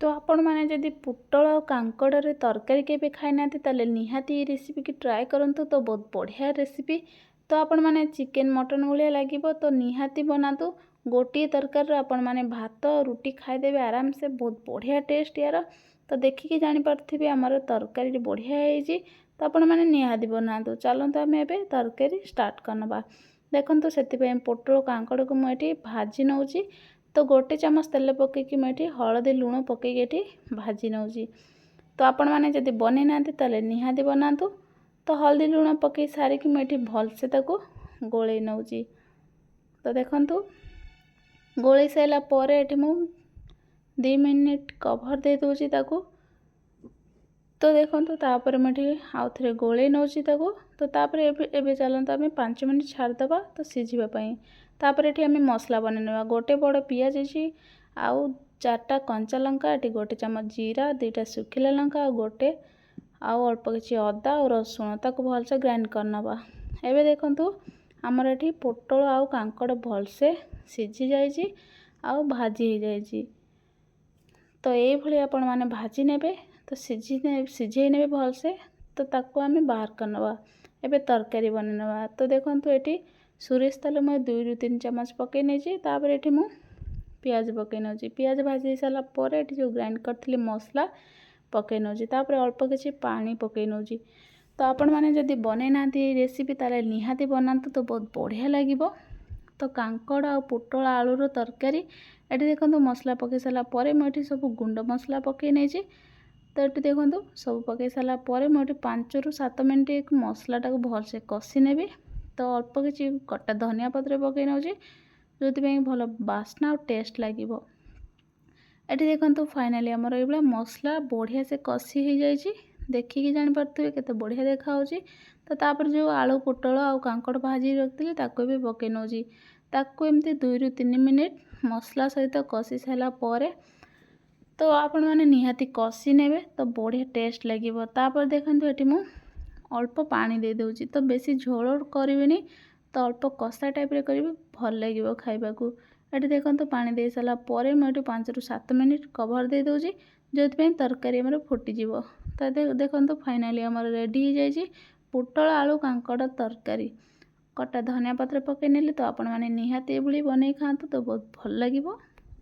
तो आपण मैंने जदि पुटल और कांकड़े तरकारी केबे खाई ना ताले निहाती ये रेसिपी की ट्राए करंतु तो बहुत बढ़िया रेसिपी। तो आपण मैंने चिकेन मटन भाया लगे तो निहाती बनातु। गोटे तरकार आपण मैंने भात रुटी खाईदेवे आराम से, बहुत बढ़िया टेस्ट यार। तो देखिकी जानीपारे आमर तरकारी बढ़िया है। तो आपण मैंने निहाती बनातु। चलते आम ए तरकारी स्टार्ट करनवा। देखो से पोटल कांकड़ को मुझे भाजी नौची। तो गोटे चामच तेल पकईकि मुझे हलदी लुण पकईकि भाजी नौची। तो आपण मैंने जदि बनै ना ताले निहाती बनातु। तो हल्दी लुण पकई सारिकी मुझे भलसे ताको गोले नौची। तो देखंतु गोले सारा पर एठी मु 2 मिनिट कवर दे दूची ताको। तो देखंतु तापर मुझे आउ थे गोले नौची ताको। तो तापर एबे चलते आम 5 मिनिट छाड़देवा तो सिझापी। तापर एठी आम मसला बनवा। गोटे बड़ पियाज अच्छी आउ 4टा कंचा लंका, एटी गोटे चामच जीरा, 2टा सुखिला लंका और गोटे आउ अल्प किसी अदा और रसुण ताको भलसे ग्राइंड करनवा। एबे देखंतु आमर एठी पोटल आउ कांकड़ भलसे सिझी जाइछि आउ भाजी हो जाइछि। तो ये भली आपण माने भाजी नेबे। तो सिझे नेबे भलसे। तो ताको आम बाहर करनवा। एबे तरकारी बनवा। तो देखंतु एठी सोरिष तेल मैं 2 ରୁ 3 चामच पकई नहीं। तापर एठी मु पियाज पकई नौची। पियाज भाजी सारा पर एठी जो ग्राइंड करथिली मसला पकई नौची। तापर अल्प किसी पानी पकई नौची। तो आपण माने जदि बनै ना रेसिपी ताले निहाती बनातु तो बहुत बढ़िया लागिबो। तो कांकड़ आ पोटल आलूर तरकारी एठी देखंतु मसला पकई सारा पर मुझे सब गुंड मसला पकई नहीं। तो ये देखो सब पकई सारा पर मुझे 5 ରୁ 7 मिनट मसलाटा को भलसे कषि नेबी। तो अल्प किसी कटा धनिया पत्र पकई नौची जो भल बास्ना और टेस्ट लगे। ये देखो फाइनाली आमर ये मसला बढ़िया से कषि हो जाइए। देखिकी जानीपारे केते बढ़िया देखा। तो तापर जो आलू पोटल आ कांकड़ भाजी रखी ताको भी पकई नौची। ताको एमती 2 ରୁ 3 मिनिट मसला सहित कषि सारा पर तो आपण मैंने निहाती कषि नेबे तो बढ़िया टेस्ट लगे। तापर देखंतु एटी मु अल्प पानी दे दूची। तो बेसी झोल करिवेनी, तो अल्प कषा टाइप रे करिवे भल लागिवो खाइबाकू। एटी देखंतु पानी दे सारा पर मुझे 5 ରୁ 7 मिनिट कवर दे दूची जो तरकारी हमर फुटी जीवो। तो देखंतु फाइनाली हमर रेडी हो जाइए पोटल आलू कांकड़ तरकारी। कटा धनिया पत्र पकई नेली। तो आपण माने निहाती एभली बनै खातु तो बहुत भल लागिवो।